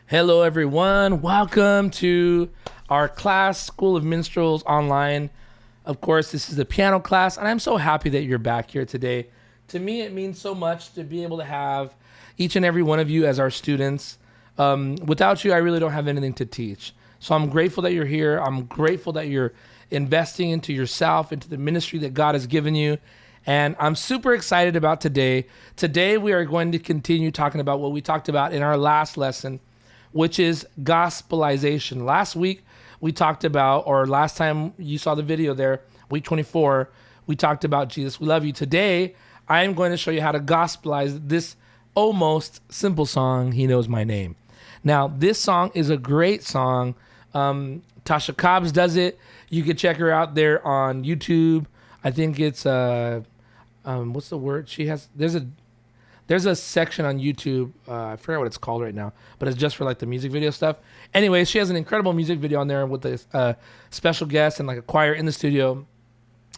Hello, everyone. Welcome to our class, School of Minstrels Online. Of course, this is the piano class, and I'm so happy that you're back here today. To me, it means so much to be able to have each and every one of you as our students. Without you, I really don't have anything to teach. So I'm grateful that you're here. I'm grateful that you're investing into yourself, into the ministry that God has given you. And I'm super excited about today. Today, we are going to continue talking about what we talked about in our last lesson, which is gospelization. Last week, we talked about, or last time you saw the video there, week 24, we talked about Jesus, we love you. Today, I am going to show you how to gospelize this almost simple song, He Knows My Name. Now, this song is a great song. Tasha Cobbs does it. You can check her out there on YouTube. I think it's, what's the word? There's a section on YouTube. I forget what it's called right now, but it's just for like the music video stuff. Anyway, she has an incredible music video on there with a special guest and like a choir in the studio.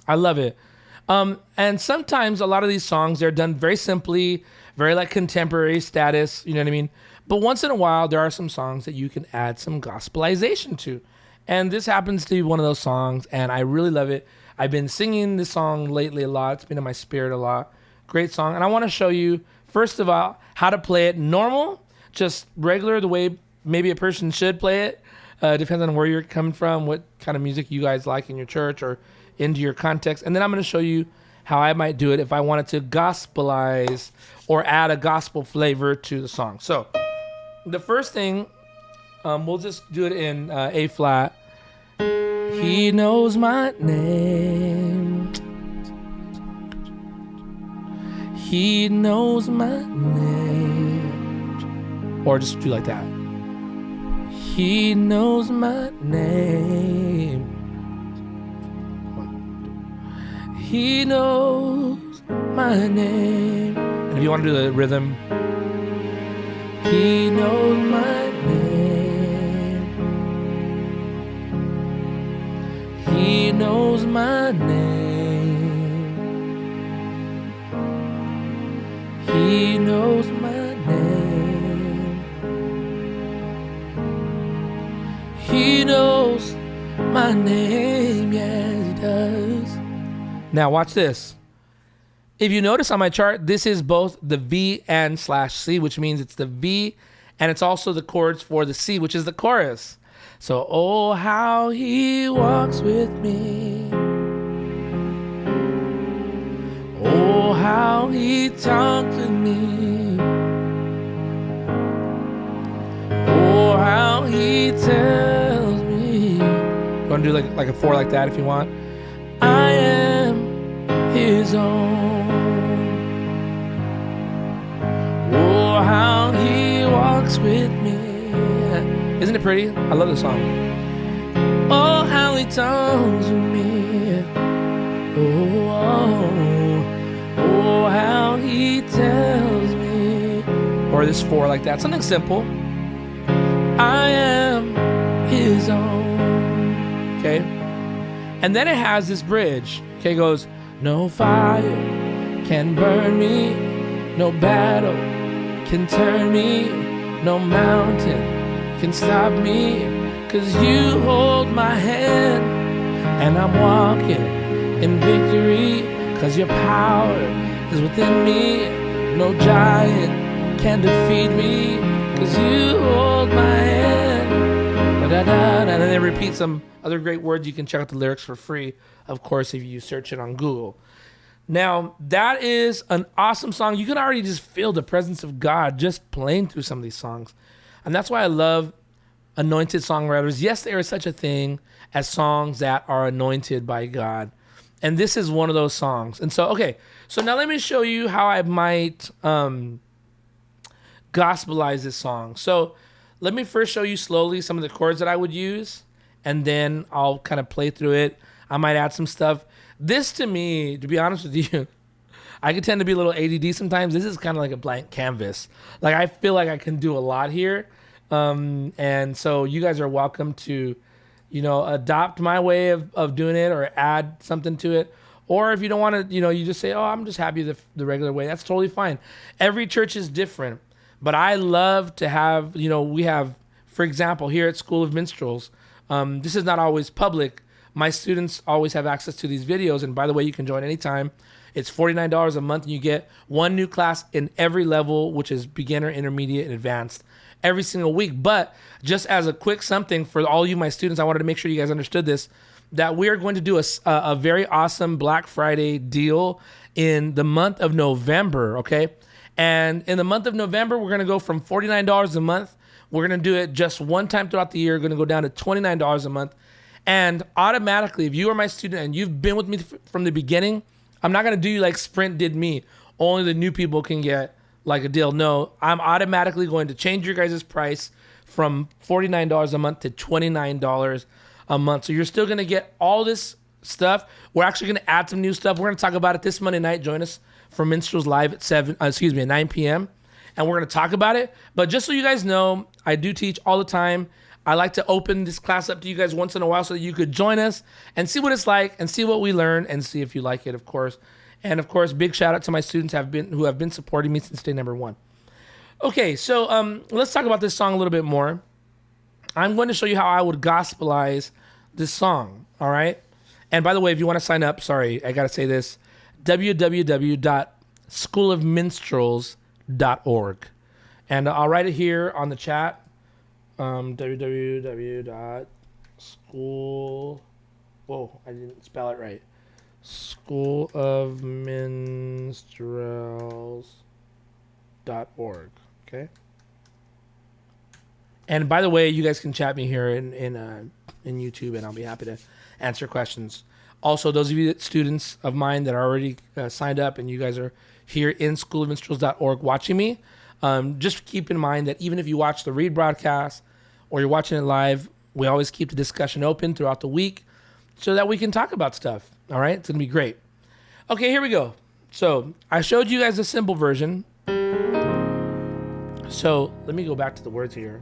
I love it. And sometimes a lot of these songs, they're done very simply, very like contemporary status, you know what I mean? But once in a while, there are some songs that you can add some gospelization to. And this happens to be one of those songs, and I really love it. I've been singing this song lately a lot. It's been in my spirit a lot. Great song. And I want to show you, first of all, how to play it normal, just regular, the way maybe a person should play it. Depends on where you're coming from, what kind of music you guys like in your church or into your context. And then I'm going to show you how I might do it if I wanted to gospelize or add a gospel flavor to the song. So the first thing, we'll just do it in A flat. He knows my name. He knows my name. Or just do like that. He knows my name. He knows my name. And if you want to do the rhythm, He knows my name. He knows my name. He knows my name. He knows my name, yes, He does. Now watch this. If you notice on my chart, this is both the V and /C, which means it's the V and it's also the chords for the C, which is the chorus. So, oh, how He walks with me. Oh, how He talks with me. Oh, how He tells me. You want to do like a 4 like that if you want. I am His own. Oh, how He walks with me. Isn't it pretty? I love this song. Oh, how He talks with me. Oh, oh, how He tells me. Or this 4 like that. Something simple. I am His own. Okay? And then it has this bridge. Okay, it goes, no fire can burn me. No battle can turn me. No mountain can stop me, 'cause You hold my hand, and I'm walking in victory, 'cause Your power is within me. No giant can defeat me, 'cause You hold my hand. Da-da-da. And then they repeat some other great words. You can check out the lyrics for free, of course, if you search it on Google. Now, that is an awesome song. You can already just feel the presence of God just playing through some of these songs. And that's why I love anointed songwriters. Yes, there is such a thing as songs that are anointed by God. And this is one of those songs. And so, okay, so now let me show you how I might gospelize this song. So let me first show you slowly some of the chords that I would use, and then I'll kind of play through it. I might add some stuff. This, to me, to be honest with you, I could tend to be a little ADD sometimes. This is kind of like a blank canvas. Like, I feel like I can do a lot here. And so you guys are welcome to, adopt my way of doing it or add something to it. Or if you don't want to, you just say, oh, I'm just happy the regular way. That's totally fine. Every church is different. But I love to have, we have, for example, here at School of Minstrels, this is not always public. My students always have access to these videos. And by the way, you can join anytime. It's $49 a month, and you get one new class in every level, which is beginner, intermediate, and advanced, every single week. But just as a quick something for all you, my students, I wanted to make sure you guys understood this, that we are going to do a very awesome Black Friday deal in the month of November, okay? And in the month of November, we're going to go from $49 a month. We're going to do it just one time throughout the year. We're going to go down to $29 a month. And automatically, if you are my student and you've been with me from the beginning, I'm not going to do you like Sprint did me. Only the new people can get like a deal. No, I'm automatically going to change your guys' price from $49 a month to $29 a month. So you're still going to get all this stuff. We're actually going to add some new stuff. We're going to talk about it this Monday night. Join us for Minstrels Live at at 9 p.m. And we're going to talk about it. But just so you guys know, I do teach all the time. I like to open this class up to you guys once in a while so that you could join us and see what it's like and see what we learn and see if you like it, of course. And of course, big shout out to my students who have been supporting me since day number one. Okay, so let's talk about this song a little bit more. I'm going to show you how I would gospelize this song, all right? And by the way, if you want to sign up, sorry, I got to say this, www.schoolofminstrels.org. And I'll write it here on the chat, www.school, whoa, I didn't spell it right, schoolofminstrels.org, okay? And by the way, you guys can chat me here in YouTube, and I'll be happy to answer questions. Also, those of you students of mine that are already signed up and you guys are here in schoolofminstrels.org watching me, just keep in mind that even if you watch the read broadcast or you're watching it live, we always keep the discussion open throughout the week so that we can talk about stuff. All right? It's going to be great. Okay, here we go. So I showed you guys the simple version. So let me go back to the words here.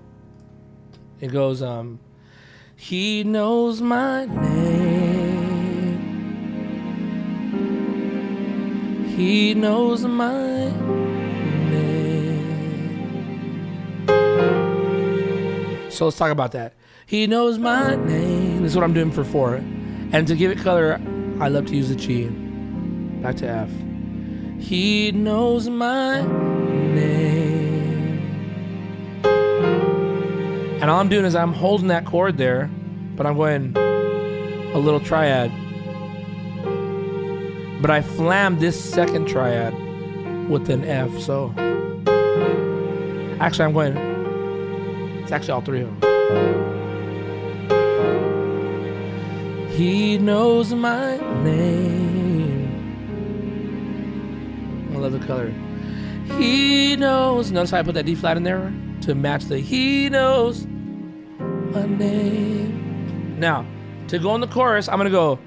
It goes, he knows my name. He knows my name. So let's talk about that. He knows my name. This is what I'm doing for 4. And to give it color, I love to use the G. Back to F. He knows my name. And all I'm doing is I'm holding that chord there, but I'm going a little triad. But I flammed this second triad with an F, so actually I'm going, it's actually all 3 of them. He knows my name. I love the color. He knows. Notice how I put that D flat in there to match the he knows my name. Now, to go in the chorus, I'm going to go,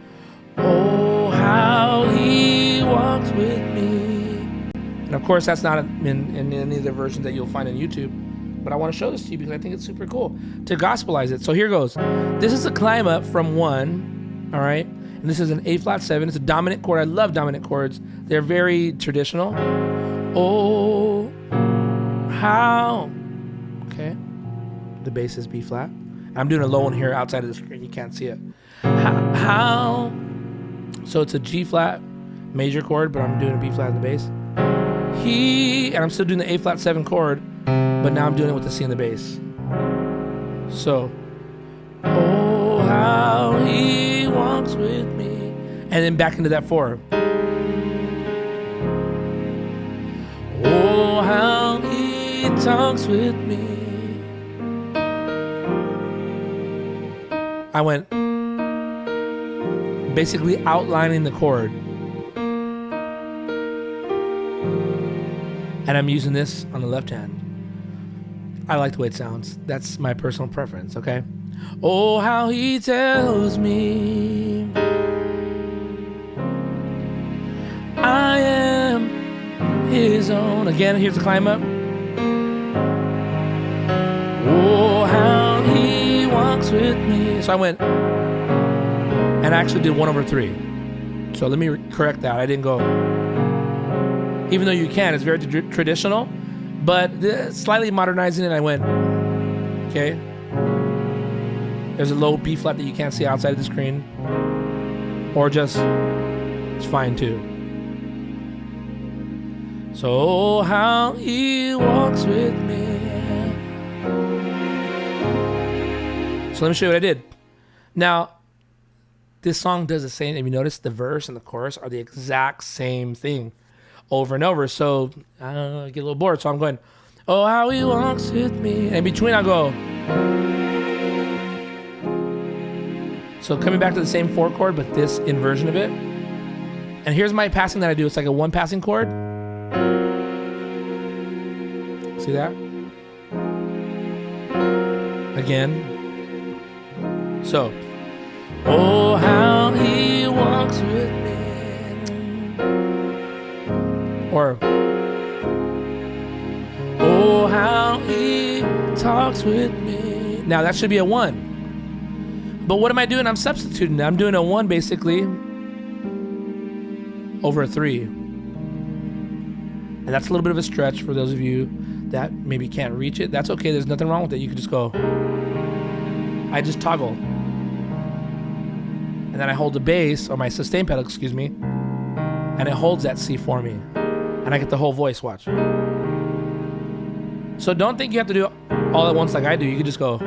oh, how he walks with me. And of course, that's not in any of the versions that you'll find on YouTube. But I want to show this to you because I think it's super cool to gospelize it. So here goes. This is a climb up from 1, all right? And this is an A flat 7. It's a dominant chord. I love dominant chords. They're very traditional. Oh, how. Okay. The bass is B flat. I'm doing a low one here outside of the screen. You can't see it. How. So it's a G flat major chord, but I'm doing a B flat in the bass. And I'm still doing the A flat 7 chord, but now I'm doing it with the C in the bass. So, oh, how he walks with me. And then back into that 4. Oh, how he talks with me. I went basically outlining the chord. And I'm using this on the left hand. I like the way it sounds. That's my personal preference, okay? Oh, how he tells me I am his own. Again, here's the climb up. Oh, how he walks with me. So I went, and I actually did 1/3. So let me correct that. I didn't go, even though you can, it's very traditional. But slightly modernizing it, I went, okay. There's a low B flat that you can't see outside of the screen. Or just, it's fine too. So how he walks with me. So let me show you what I did. Now, this song does the same. If you notice, the verse and the chorus are the exact same thing over and over. So I get a little bored. So I'm going, oh, how he walks with me. And in between, I'll go. So coming back to the same 4 chord, but this inversion of it. And here's my passing that I do. It's like a 1 passing chord. See that? Again. So, oh, how he walks with me. Or, oh, how he talks with me. Now, that should be a 1. But what am I doing? I'm substituting. I'm doing a 1 basically over a 3. And that's a little bit of a stretch for those of you that maybe can't reach it. That's okay. There's nothing wrong with it. You can just go. I just toggle. And then I hold the bass, or my sustain pedal, excuse me, and it holds that C for me. And I get the whole voice, watch. So don't think you have to do it all at once like I do. You can just go.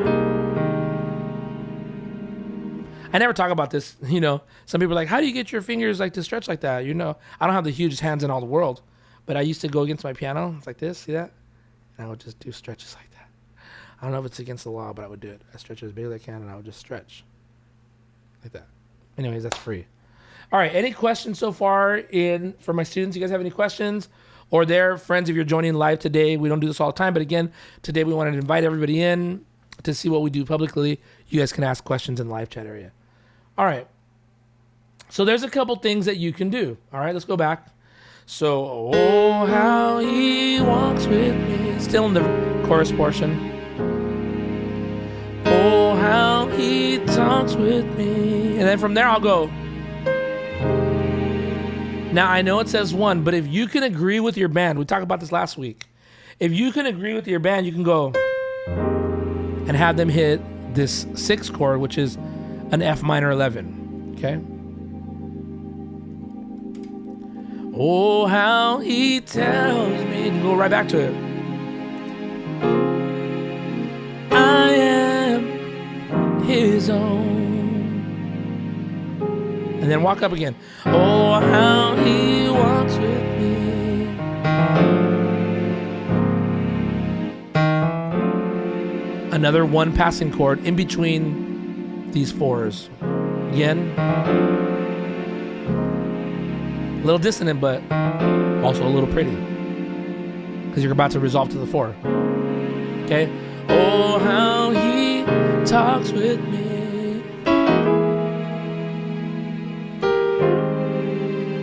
I never talk about this, you know. Some people are like, how do you get your fingers like to stretch like that? You know, I don't have the hugest hands in all the world, but I used to go against my piano. It's like this, see that? And I would just do stretches like that. I don't know if it's against the law, but I would do it. I stretch as big as I can, and I would just stretch like that. Anyways, that's free. All right, any questions so far for my students? You guys have any questions? Or their friends, if you're joining live today, we don't do this all the time, but again, today we wanted to invite everybody in to see what we do publicly. You guys can ask questions in the live chat area. All right. So there's a couple things that you can do. All right, let's go back. So, oh, how he walks with me. Still in the chorus portion. Oh, how he talks with me. And then from there, I'll go. Now, I know it says 1, but if you can agree with your band, we talked about this last week. If you can agree with your band, you can go and have them hit this 6 chord, which is an F minor 11, okay? Oh, how he tells me, and you go right back to it. I am his own. And then walk up again. Oh, how he walks with me. Another 1 passing chord in between these 4s. Again. A little dissonant, but also a little pretty. Because you're about to resolve to the 4. Okay? Oh, how he talks with me.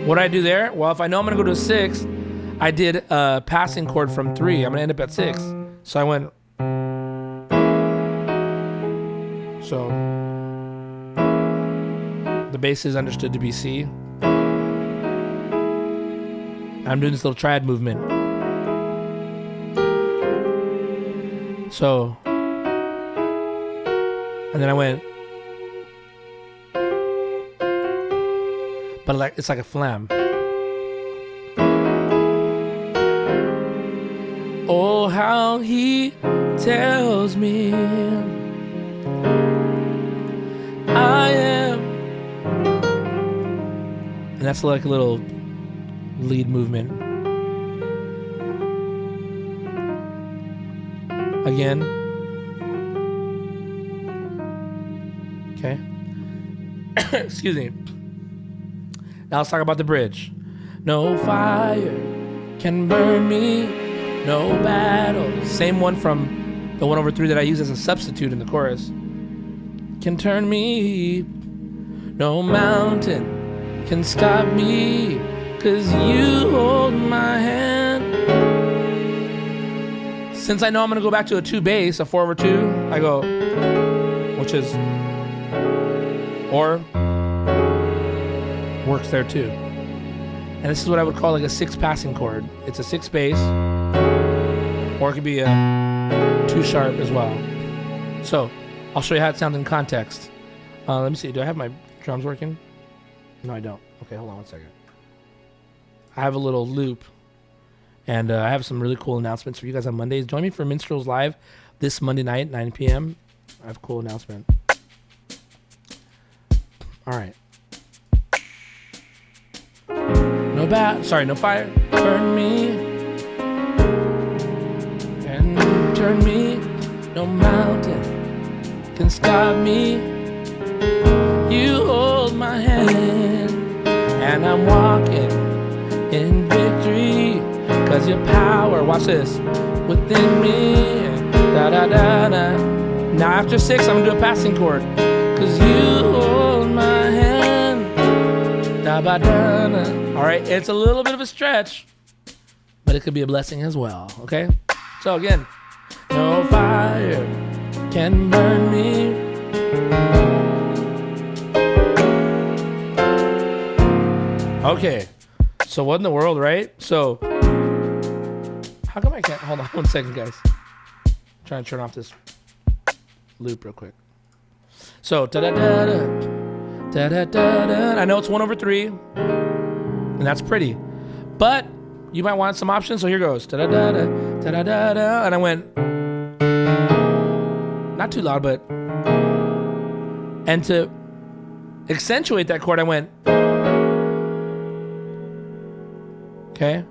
What do I do there? Well, if I know I'm going to go to a 6, I did a passing chord from 3. I'm going to end up at 6. So I went. So the bass is understood to be C. I'm doing this little triad movement. So, and then I went. But like it's like a flam. Oh, how he tells me I am. And that's like a little lead movement. Again. Okay. Excuse me. Now let's talk about the bridge. No fire can burn me, no battle. Same one from the 1 over 3 that I use as a substitute in the chorus. Can turn me, no mountain can stop me, 'cause you hold my hand. Since I know I'm gonna go back to a 2 bass, a 4 over 2, I go, which is, or works there too. And this is what I would call like a 6 passing chord. It's a 6 bass, or it could be a 2 sharp as well. So I'll show you how it sounds in context. Let me see. Do I have my drums working? No, I don't. Okay, hold on 1 second. I have a little loop, and I have some really cool announcements for you guys on Mondays. Join me for Minstrels Live this Monday night, 9 p.m. I have a cool announcement. All right. No fire. Burn me and turn me. No mountain can stop me. You hold my hand and I'm walking in victory. Cause your power, watch this, within me. Da da da da. Now after 6, I'm gonna do a passing chord. Cause you hold my hand. Da ba da da. All right, it's a little bit of a stretch, but it could be a blessing as well, okay? So again, no fire can burn me. Okay, so what in the world, right? So, how come I can't, hold on 1 second, guys. I'm trying to turn off this loop real quick. So, da-da-da-da, da-da-da-da. I know it's 1/3, and that's pretty. But you might want some options, so here goes. Da-da-da-da, da-da-da-da. And I went, not too loud, but, and to accentuate that chord, I went, okay?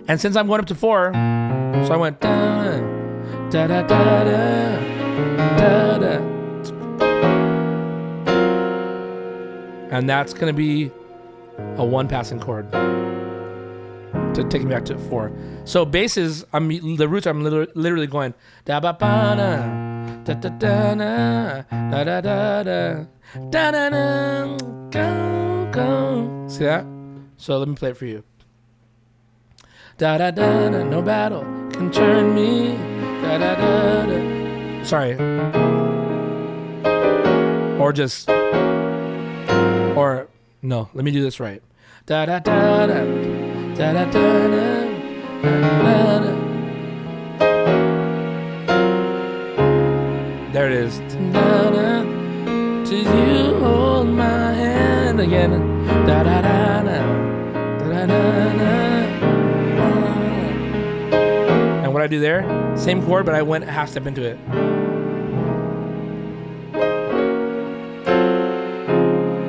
And since I'm going up to 4, so I went, da-da-da-da, da-da. And that's going to be a 1 passing chord to take me back to 4. So basses, the roots, I'm literally going da ba ba da da da da da da da da da da da go go. See that? So let me play it for you. Da da da da. No battle can turn me. Da da da da. Sorry. Or no. Let me do this right. Da da da da. Da da da da. There it is. To you hold my hand again. Da da da da. Da da da. And what I do there, same chord, but I went a half step into it.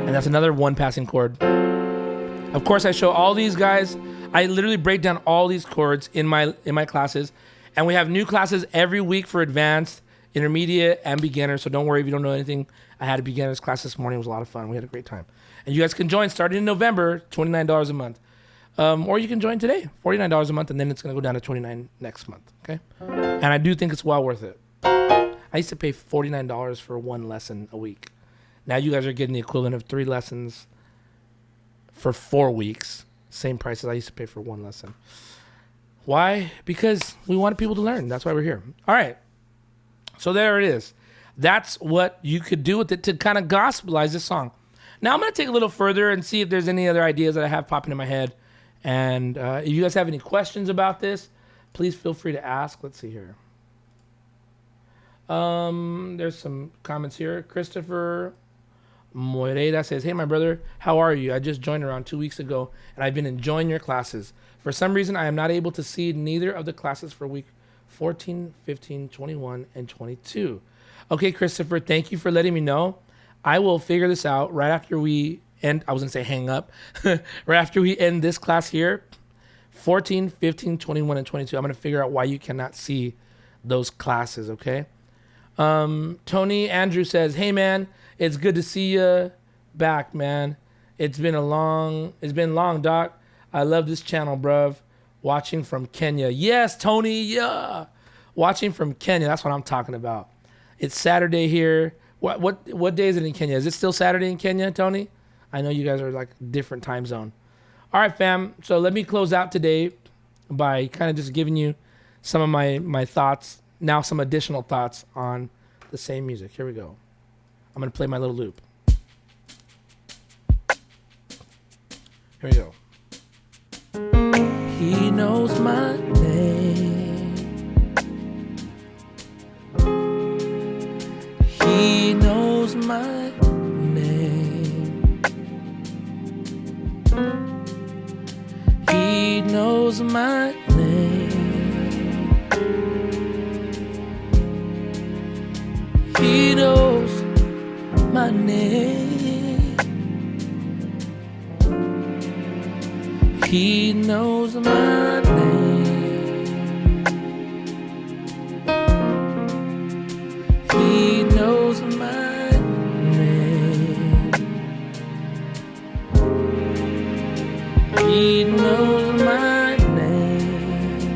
And that's another 1 passing chord. Of course, I show all these guys. I literally break down all these chords in my classes, and we have new classes every week for advanced, intermediate, and beginner. So don't worry if you don't know anything. I had a beginner's class this morning. It was a lot of fun. We had a great time. And you guys can join starting in November, $29 a month. Or you can join today, $49 a month, and then it's going to go down to $29 next month, okay? And I do think it's well worth it. I used to pay $49 for 1 lesson a week. Now you guys are getting the equivalent of 3 lessons for 4 weeks. Same price as I used to pay for 1 lesson. Why? Because we wanted people to learn. That's why we're here. All right. So there it is. That's what you could do with it to kind of gospelize this song. Now I'm going to take a little further and see if there's any other ideas that I have popping in my head. And if you guys have any questions about this, please feel free to ask. Let's see here. There's some comments here. Christopher Moreira says, hey, my brother, how are you? I just joined around 2 weeks ago, and I've been enjoying your classes. For some reason, I am not able to see neither of the classes for week 14, 15, 21, and 22. Okay, Christopher, thank you for letting me know. I will figure this out right after we end. I was going to say hang up. Right after we end this class here, 14, 15, 21, and 22. I'm going to figure out why you cannot see those classes, okay? Tony Andrew says, hey, man, it's good to see you back, man. It's been long, Doc. I love this channel, bruv. Watching from Kenya. Yes, Tony, yeah. Watching from Kenya. That's what I'm talking about. It's Saturday here. What day is it in Kenya? Is it still Saturday in Kenya, Tony? I know you guys are like different time zone. All right, fam. So let me close out today by kind of just giving you some of my thoughts. Now some additional thoughts on the same music. Here we go. I'm going to play my little loop. Here we go. He knows my name. knows my name. He knows my name. He knows my name. He knows my name. He knows my name.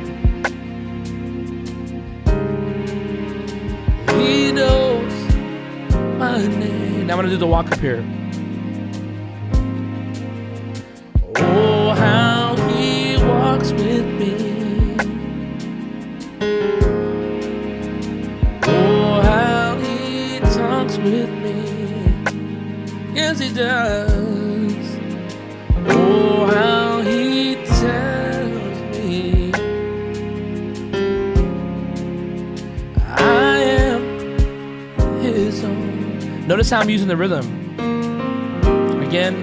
He knows my name. Now I'm gonna do the walk up here. Oh, how he walks with me. Oh, how he talks with me. Yes, he does. Oh, how he tells me I am his own. Notice how I'm using the rhythm. Again.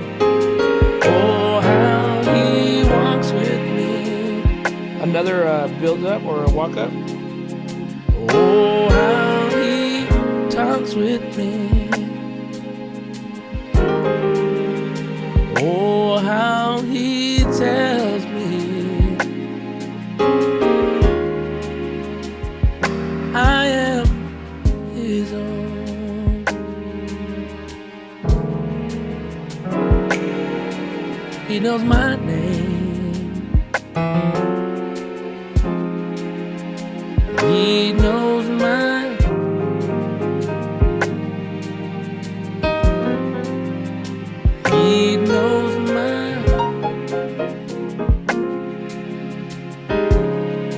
Oh, how he walks with me. Another build up or a walk up. Oh, how he talks with me. Oh, how he tells me I am his own. He knows my name. He knows my He knows my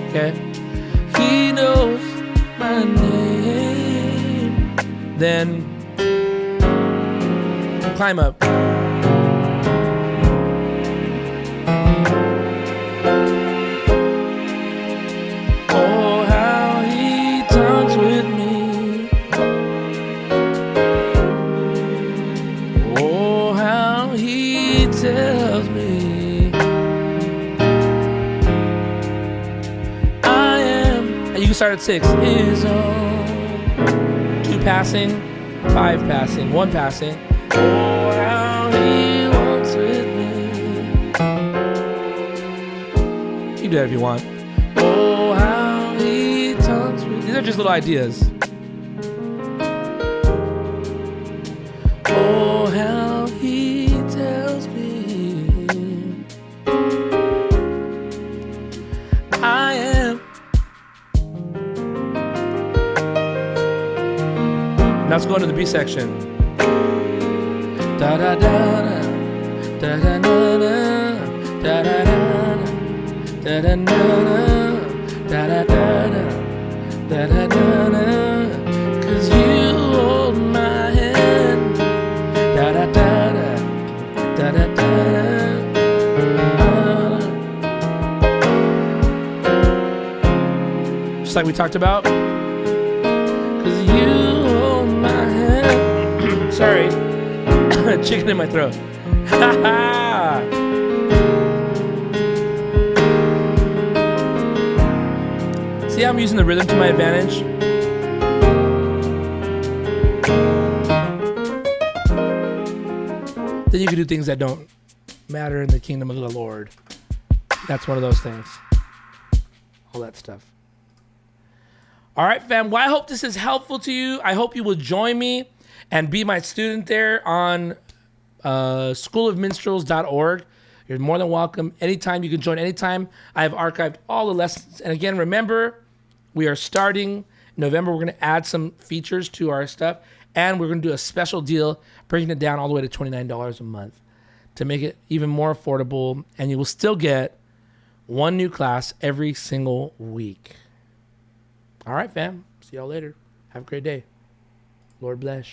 Okay. He knows my name. Then climb up. Oh, how he talks with me. Oh, how he tells me I am, and you can start at 6, his own. 2 passing, 5 passing, 1 passing. Oh, how he walks with me. You can do that if you want. Oh, how he talks with me. These are just little ideas. Oh, how he tells me I am. Now let's go into the B section. Da da da da da da da da da da da da da da da da da. 'Cause you hold my hand. Da da da da da da da. Just like we talked about. 'Cause you hold my hand. Sorry. Chicken in my throat. See how I'm using the rhythm to my advantage? Then you can do things that don't matter in the kingdom of the Lord. That's one of those things. All that stuff. All right, fam. Well, I hope this is helpful to you. I hope you will join me and be my student there on schoolofminstrels.org. You're more than welcome. Anytime, you can join anytime. I have archived all the lessons. And again, remember, we are starting in November. We're going to add some features to our stuff. And we're going to do a special deal, bringing it down all the way to $29 a month to make it even more affordable. And you will still get one new class every single week. All right, fam. See y'all later. Have a great day. Lord bless.